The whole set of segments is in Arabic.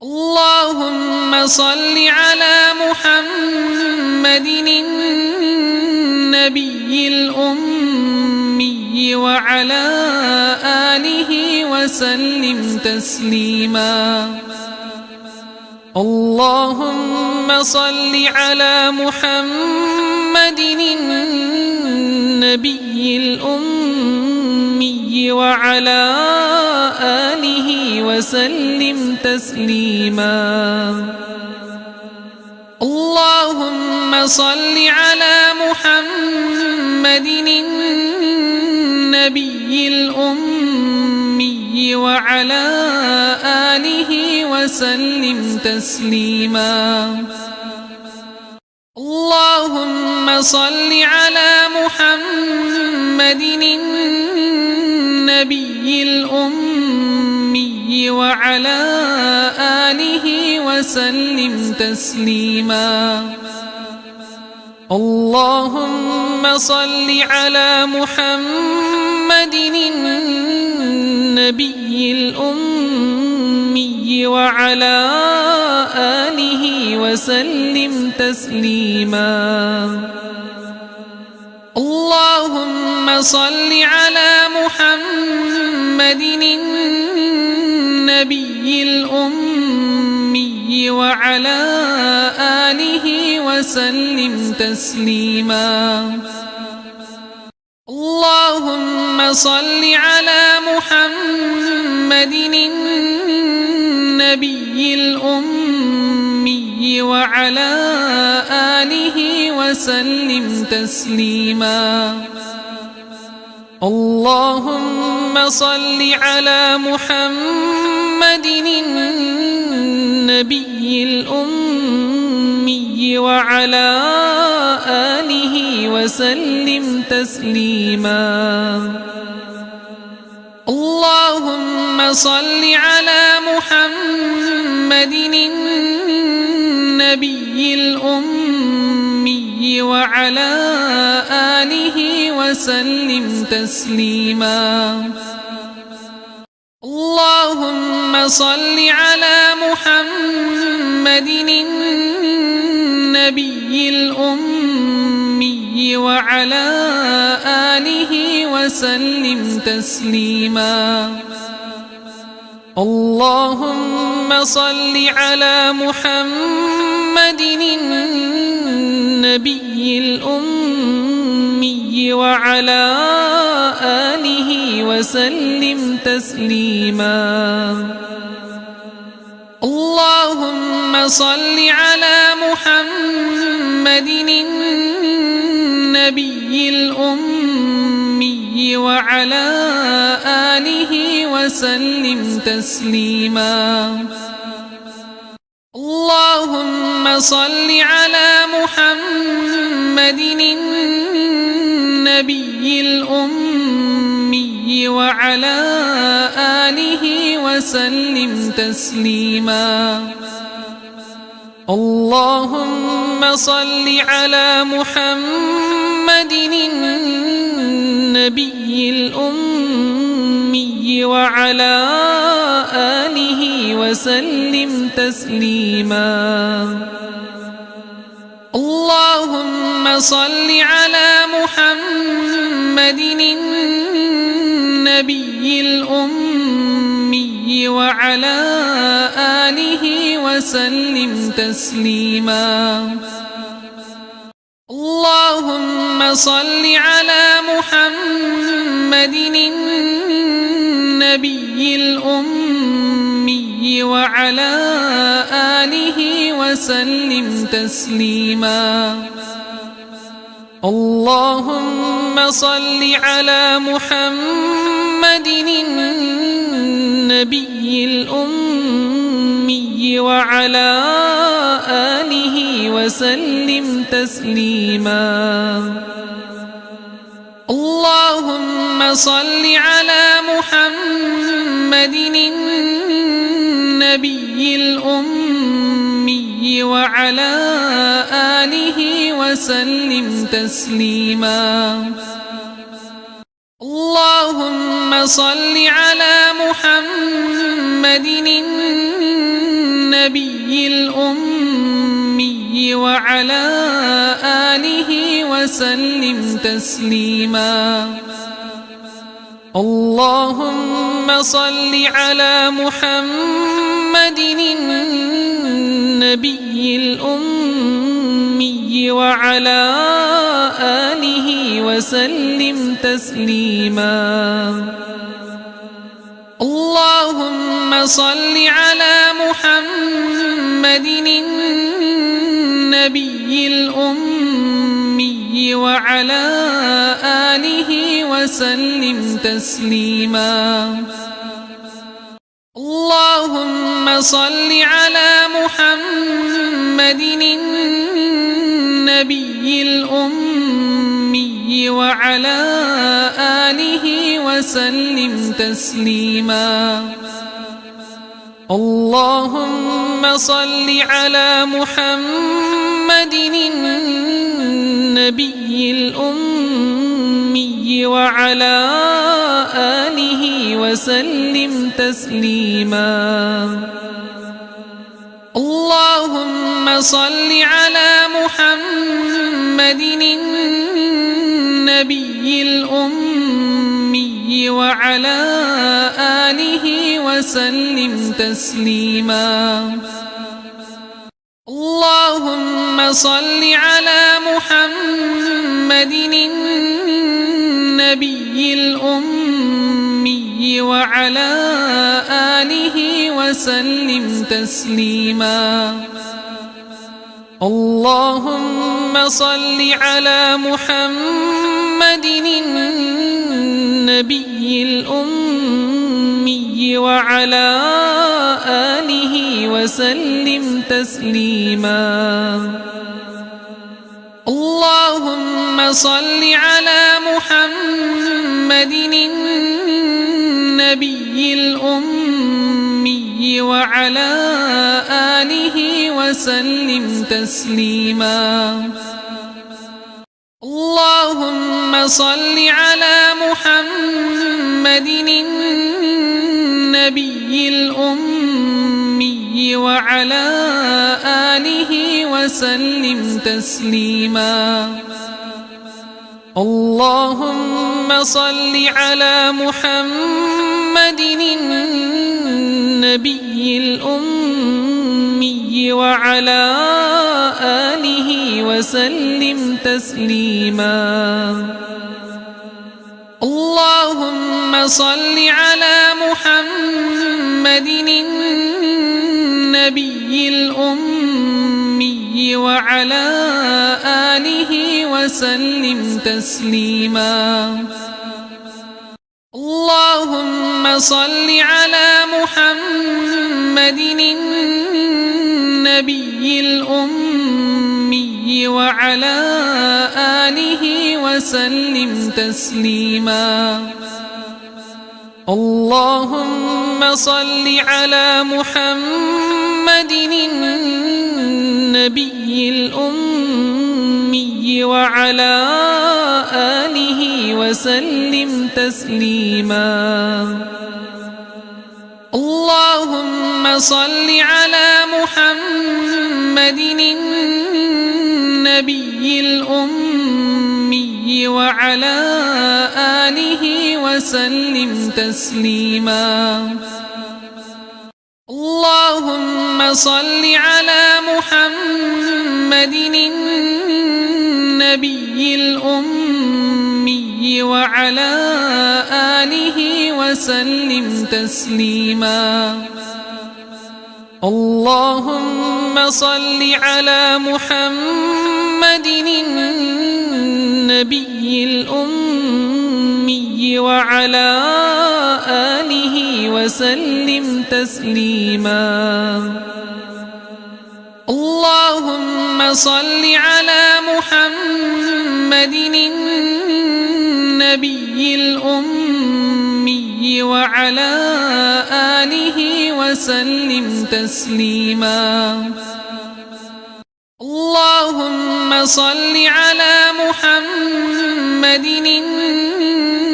اللهم صل على محمد النبي الأمي وعلى آله وسلم تسليما. اللهم صل على محمد النبي الأمي وعلى آله وسلم تسليما. اللهم صل على محمد النبي الأمي وعلى آله وسلم تسليما. اللهم صل على محمد النبي الأمي وعلى آله وسلم تسليما. اللهم صل على محمد النبي الأمي وعلى آله وسلم تسليما. اللهم صل على محمد النبي الأمي وعلى آله وسلم تسليما. اللهم صل على محمد النبي الأمي وعلى آله وسلم تسليما. اللهم صل على محمد النبي الأمي وعلى آله وسلم تسليما. اللهم صل على محمد النبي الأمي وعلى آله وسلم تسليما. اللهم صل على محمد النبي الأمي وعلى آله وسلم تسليما. اللهم صل على محمد النبي الأمي وعلى آله وسلم تسليما. اللهم صل على محمد النبي الأمي وعلى آله وسلم تسليما. اللهم صل على محمد النبي الأمي وعلى آله وسلم تسليما. اللهم صل على محمد النبي الأمي وعلى آله وسلم تسليما. اللهم صل على محمد النبي الأمي وعلى آله وسلم تسليما. اللهم صل على محمد النبي الأمي وعلى آله وسلم تسليما. اللهم صل على محمد النبي الأمي وعلى آله وسلم تسليما. اللهم صل على محمد النبي الأمي وعلى آله وسلم تسليما. اللهم صل على محمد النبي الأمي وعلى آله وسلم تسليما. اللهم صل على محمد النبي الأمي وعلى آله وسلم تسليما. اللهم صل على محمد النبي الأمي وعلى آله وسلم تسليما. اللهم صل على محمد النبي الأمي وعلى آله وسلم تسليما. اللهم صل على محمد النبي الأمي وعلى آله وسلم تسليما. اللهم صل على محمد النبي الأمي وعلى آله وسلم تسليما. اللهم صل على محمد النبي الأمي وعلى آله وسلم تسليما. اللهم صل على محمد النبي الأمي وعلى آله وسلم تسليما. اللهم صل على محمد النبي الأمي وعلى آله وسلم تسليما. اللهم صل على محمد النبي الأمي وعلى آله وسلم تسليما. اللهم صل على محمد النبي الأمي وعلى آله وسلم تسليما. اللهم صل على محمد النبي الأمي وعلى آله وسلم تسليما. اللهم صل على محمد النبي الأمي وعلى آله وسلم تسليما. اللهم صل على محمد النبي الأمي وعلى آله وسلم تسليما. اللهم صل على محمد النبي الأمي وعلى آله وسلم تسليما. اللهم صل على محمد النبي الأمي وعلى آله وسلم تسليما. اللهم صل على محمد النبي الأمي وعلى آله وسلم تسليما. اللهم صل على محمد النبي الأمي وعلى آله وسلم تسليما. اللهم صل على محمد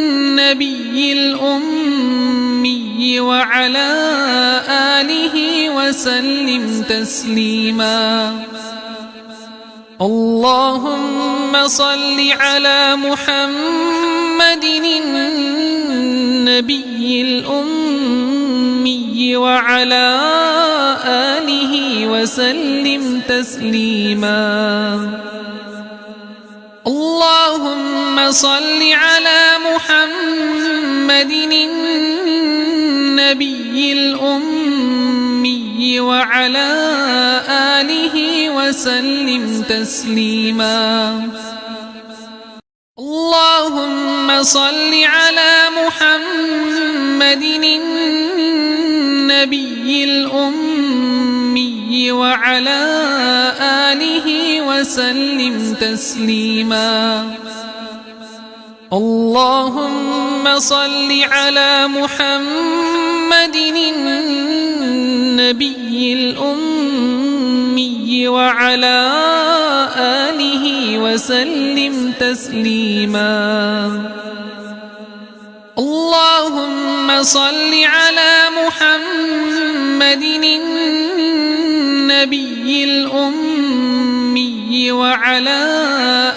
النبي الأمي وعلى آله وسلم تسليما. اللهم صل على محمد النبي الأمي وعلى آله وسلم تسليما. اللهم صل على محمد النبي الأمي وعلى آله وسلم تسليما. اللهم صل على محمد النبي الأمي وعلى آله وسلم تسليما. اللهم صل على محمد النبي الأمي وعلى آله وسلم تسليما. اللهم صل على محمد النبي الأمي وعلى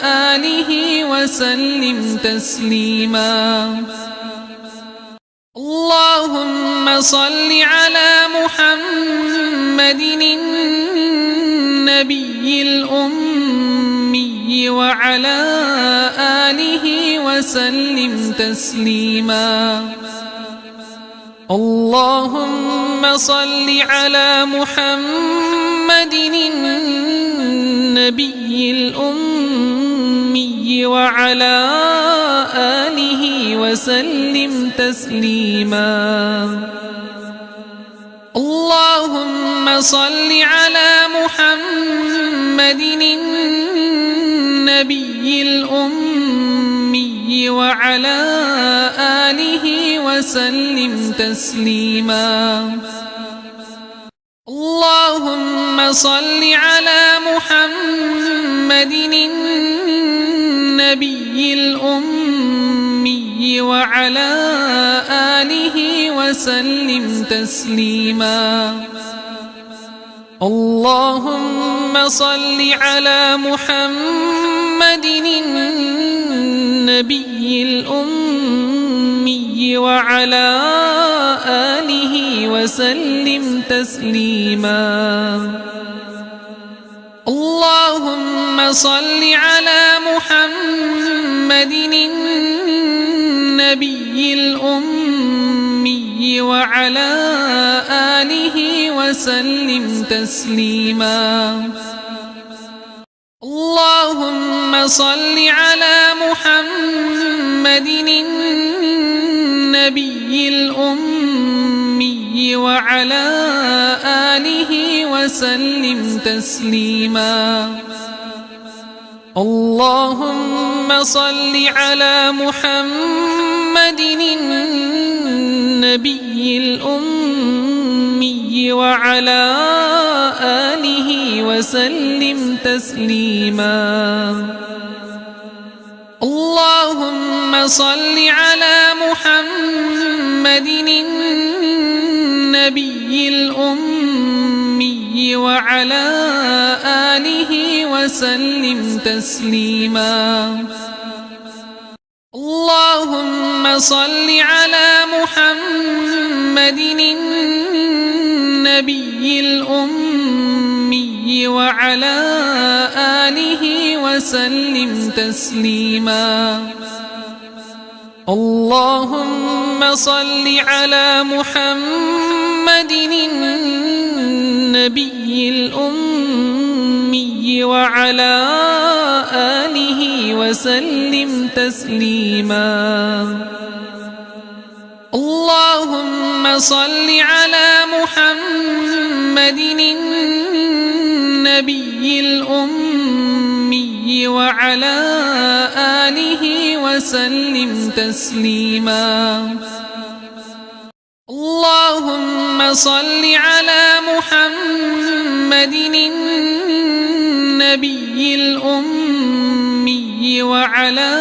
آله وسلم تسليما. اللهم صل على محمد النبي الأمي وعلى آله وسلم تسليما. اللهم صل على محمد النبي الأمي وعلى آله وسلم تسليما. اللهم صل على محمد النبي الأمي وعلى آله وسلم تسليما. اللهم صل على محمد النبي الأمي وعلى آله وسلم تسليما. اللهم صل على محمد النبي الأمي وعلى آله وسلم تسليما. اللهم صل على محمد النبي الأمي وعلى آله وسلم تسليما. اللهم صل على محمد النبي الأمي وعلى آله وسلم تسليما. اللهم صل على محمد النبي الأمي وعلى آله وسلم تسليما. اللهم صل على محمد النبي الأمي وعلى آله وسلم تسليما. اللهم صل على محمد النبي الأمي وعلى آله وسلم تسليما. اللهم صل على محمد النبي الأمي وعلى آله وسلم تسليما. اللهم صل على محمد النبي الأمي وعلى آله وسلم تسليما. اللهم صل على محمد النبي الأمي وعلى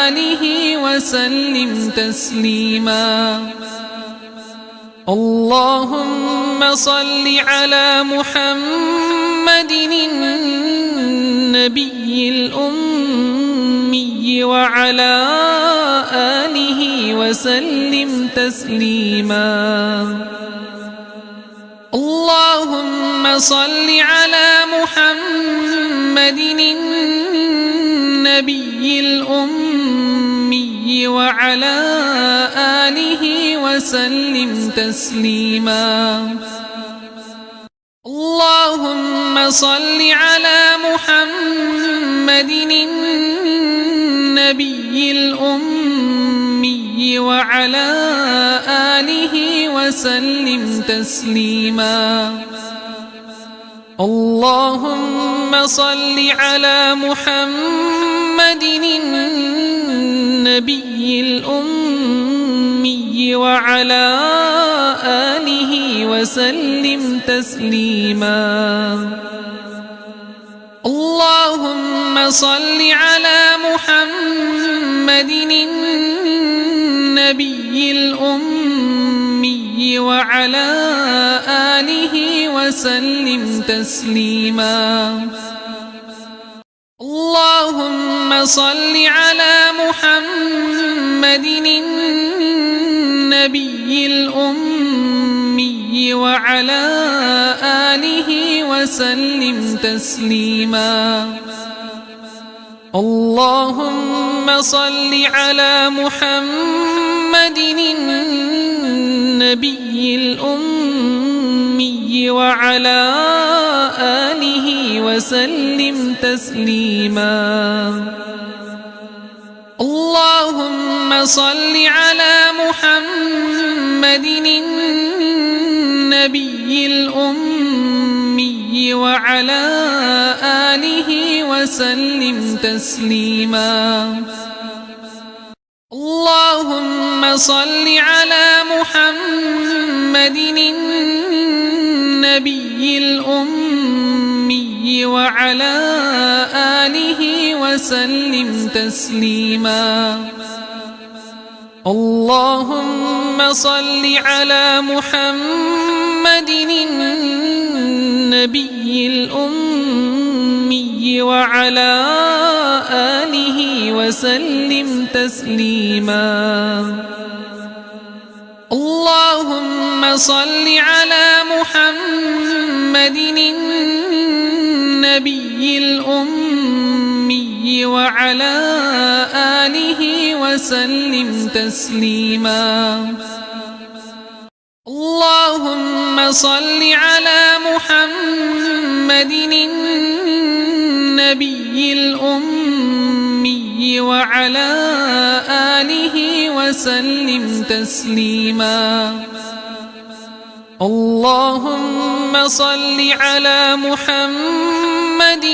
آله وسلم تسليما. اللهم صل على محمد النبي الأمي وعلى آله وسلم تسليما. اللهم صل على محمد النبي الأمي وعلى آله وسلم تسليما. اللهم صل على محمد النبي الأمي وعلى آله وسلم تسليما. اللهم صل على محمد النبي الأمي وعلى آله وسلم تسليما. اللهم صل على محمد النبي الأمي وعلى آله وسلم تسليما. اللهم صل على محمد النبي الأمي وعلى آله وسلم تسليما. اللهم صل على محمد النبي الأمي وعلى آله وسلم تسليما. اللهم صل على محمد النبي الأمي وعلى آله وسلم تسليما. اللهم صل على محمد النبي الأمي وعلى آله وسلم تسليما. اللهم صل على محمد النبي الأمي وعلى آله وسلم تسليما. اللهم صل على محمد النبي الأمي وعلى آله وسلم تسليما. اللهم صل على محمد النبي الأمي وعلى آله وسلم تسليما. اللهم صل على محمد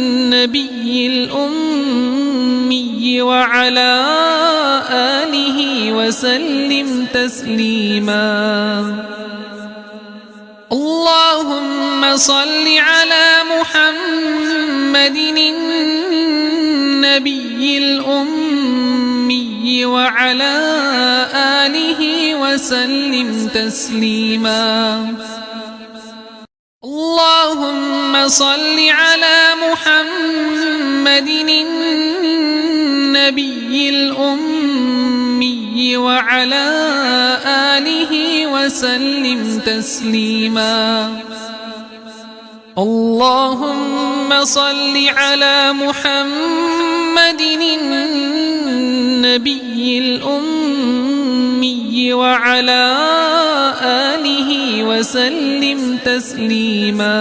النبي الأمي وعلى آله وسلم تسليما. اللهم صل على محمد النبي الأمي وعلى آله وسلم تسليما. اللهم صل على محمد النبي الأمي وعلى آله وسلم تسليما. اللهم صل على محمد النبي الأمي وعلى آله وسلم تسليما.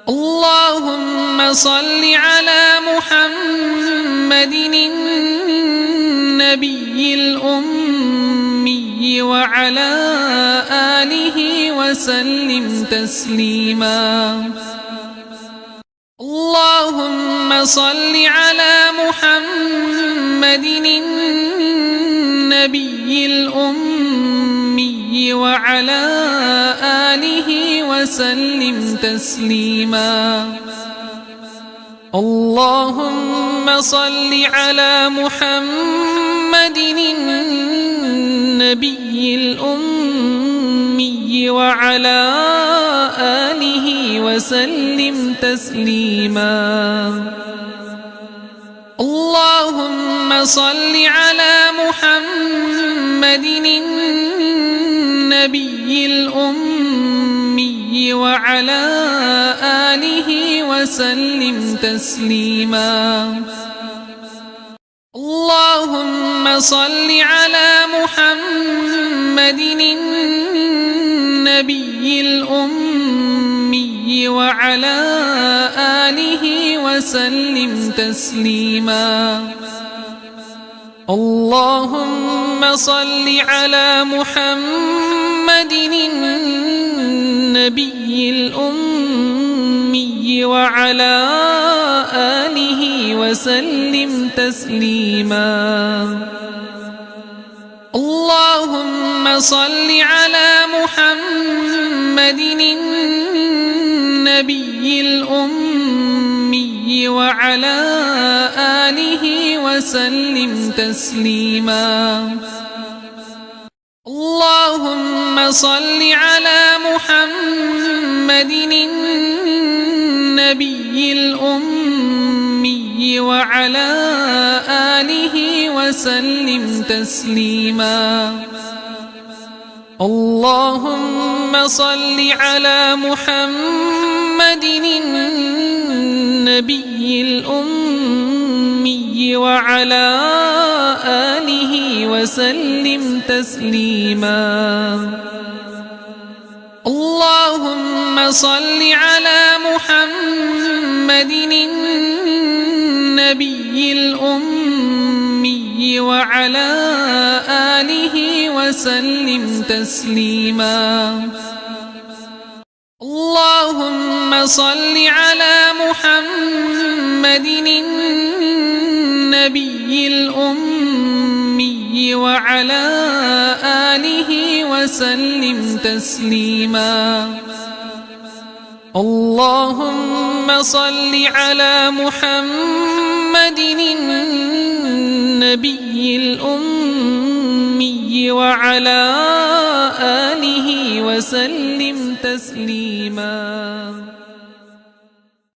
اللهم صل على محمد النبي الأمي وعلى آله وسلم تسليما. اللهم صل على محمد النبي الأمي وعلى آله وسلم تسليما. اللهم صل على محمد النبي الأمي وعلى آله وسلم تسليما. اللهم صل على محمد النبي الأمي وعلى آله وسلم تسليما. اللهم صل على محمد النبي الأمي وعلى آله وسلم تسليما. اللهم صل على محمد النبي الأمي وعلى آله وسلم تسليما. اللهم صل على محمد النبي الأمي وعلى آله وسلم تسليما. اللهم صل على محمد النبي الأمي وعلى آله وسلم تسليما. اللهم صل على محمد النبي الأمي وعلى آله وسلم تسليما. اللهم صل على محمد النبي الأمي وعلى آله وسلم تسليما. اللهم صل على محمد النبي الأمي وعلى آله وسلم تسليما. اللهم صل على محمد النبي الأمي وعلى آله وسلم تسليما.